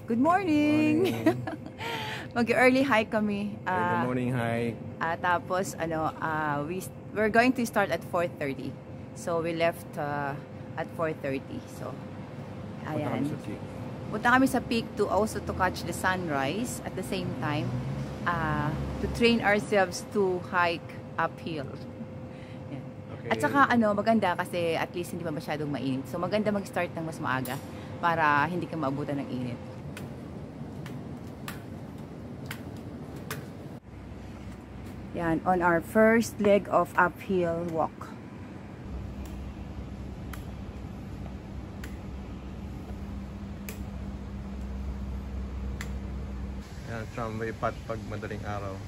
Good morning! Mag-early hike kami. Early morning hike. Tapos, we're going to start at 4:30. So, we left at 4:30. So, ayan. Punta kami sa peak to also to catch the sunrise at the same time. To train ourselves to hike uphill. Yan. Okay. At saka, maganda kasi at least hindi pa masyadong mainit. So, maganda mag-start ng mas maaga para hindi ka maabutan ng init. Yan, on our first leg of uphill walk. Yan, tramway path pag madaling araw.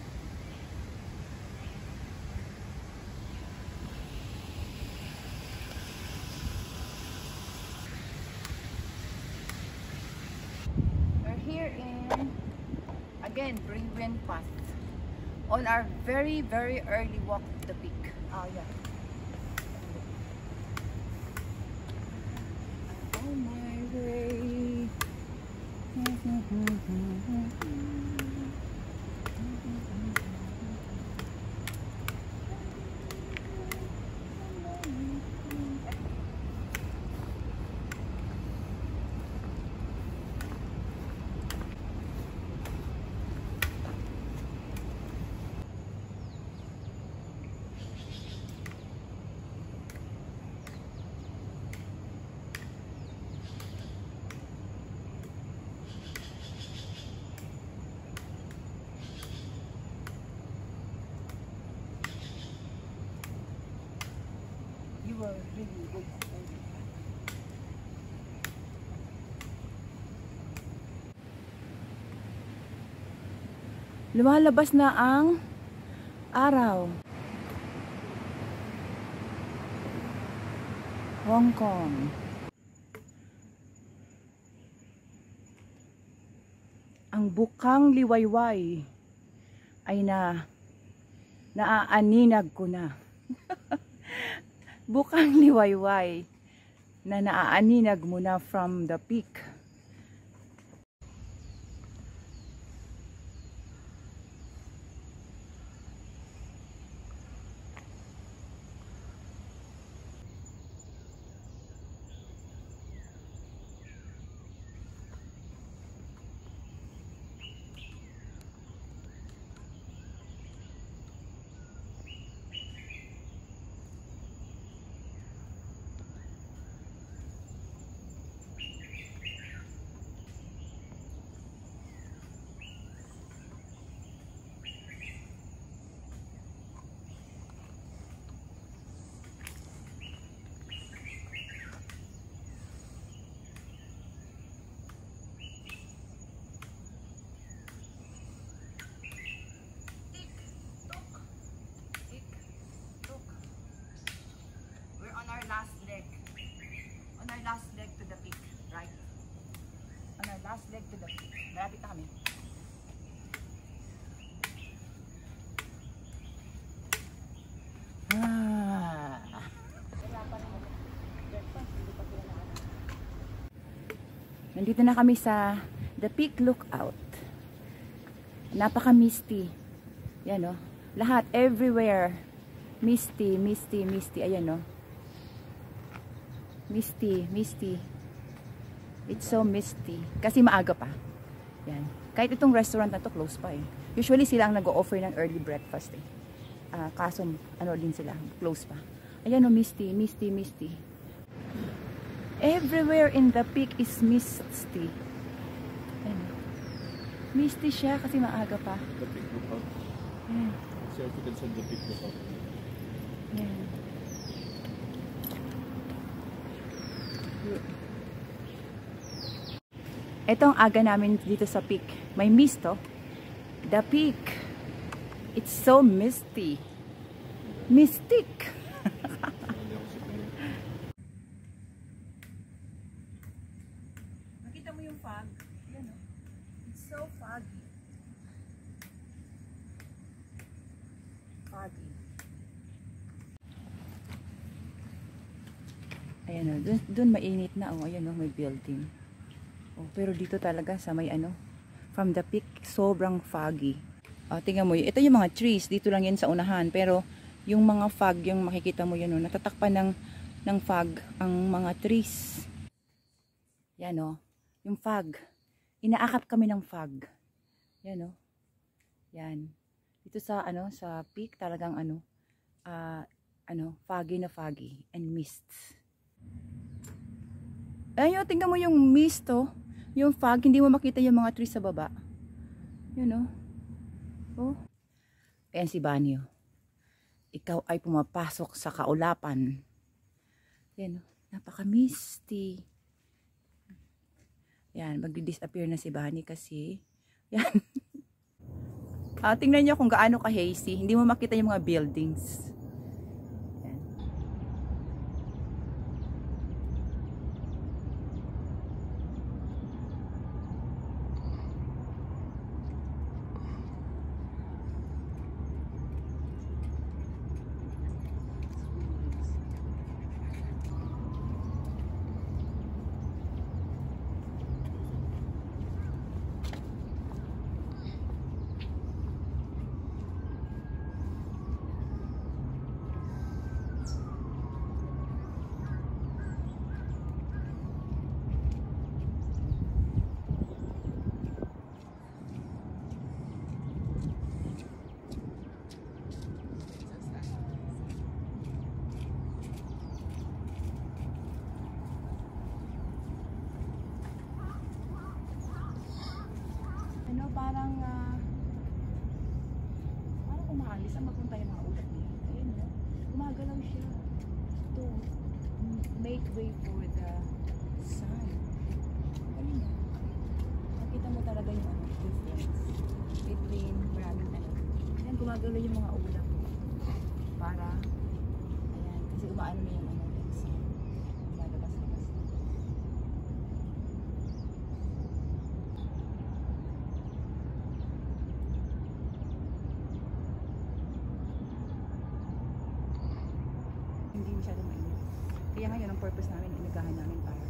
We're here in, again, Bringwen Path. On our very, very early walk to the peak. Yeah. On my way. Really good. Lumalabas na ang araw. Hong Kong. Ang bukang liwayway ay naaaninag ko na. Bukang liwayway na naaaninag mo na from the peak. Last leg to the peak, right? On our last leg to the peak. Malapit na kami. Nandito na kami sa the peak lookout. Napaka-misty. Yan, lahat, everywhere. Misty, misty, misty. Ayan, Misty, misty. It's so misty. Kasi maaga pa. Yan. Kahit itong restaurant na to close pa eh. Usually sila ang nag-o-offer ng early breakfast eh. Kaso, din sila, close pa. Ayan misty, misty, misty. Everywhere in the peak is misty. Ayan. Misty siya kasi maaga pa. The peak lookout. Ayan. So if you can send the peak lookout. Ayan. Ito ang aga namin dito sa peak. May mist, The peak. It's so misty. Mystic. Nakita mo yung fog? Yan, It's so foggy. Foggy. Ayan, dun mainit na. Ayan, may building. Oh, pero dito talaga sa may ano, from the peak, sobrang foggy. Tingnan mo, ito yung mga trees, dito lang yan sa unahan, pero yung mga fog, yung makikita mo yun, natatakpan ng fog ang mga trees. Yan o, yung fog. Inaakap kami ng fog. Yan o. Yan. Dito sa ano, sa peak talagang foggy na foggy and mists. Ayun, tingnan mo yung mist oh. Yung fog, hindi mo makita yung mga trees sa baba. Yun oh. Ayan si Banyo. Ikaw ay pumapasok sa kaulapan. Yan oh. Napaka-misty. Yan, magdi-disappear na si Bani kasi yan. Tingnan nyo kung gaano ka-hazy. Hindi mo makita yung mga buildings. Parang umaalis ang magpunta yung mga ulap niya. Ayun no, gumagalaw siya to make way for the sun. Ayun no, makita mo talaga yung difference between maraming ayan, gumagalaw yung mga ulap para ayan, kasi umaano na yung sun lumalabas-labas. Hindi masyadong mainit. Kaya ngayon ang purpose namin, inagahan namin para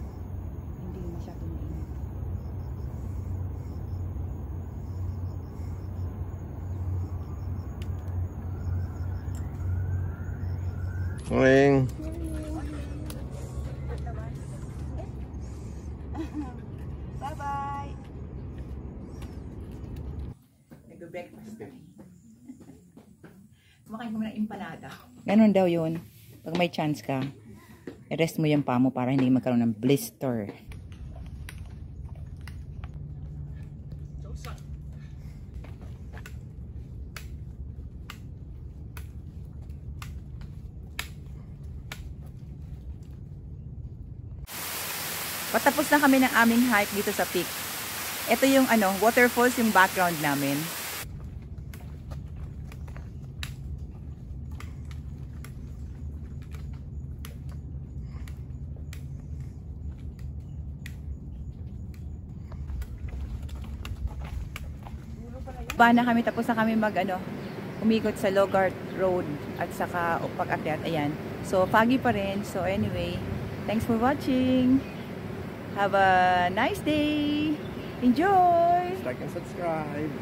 hindi masyadong mainit. Morning. Bye-bye! Nag-breakfast kami. Kumakain kami ng empanada. Ganun daw yun. Pag may chance ka, i-rest mo yung paa mo para hindi magkaroon ng blister. Patapos na kami ng aming hike dito sa peak. Ito yung waterfalls yung background namin. Na kami, tapos na kami umikot sa Logart Road at saka pag-akyat. Ayan. So, foggy pa rin. So, anyway, thanks for watching. Have a nice day. Enjoy! Like and subscribe.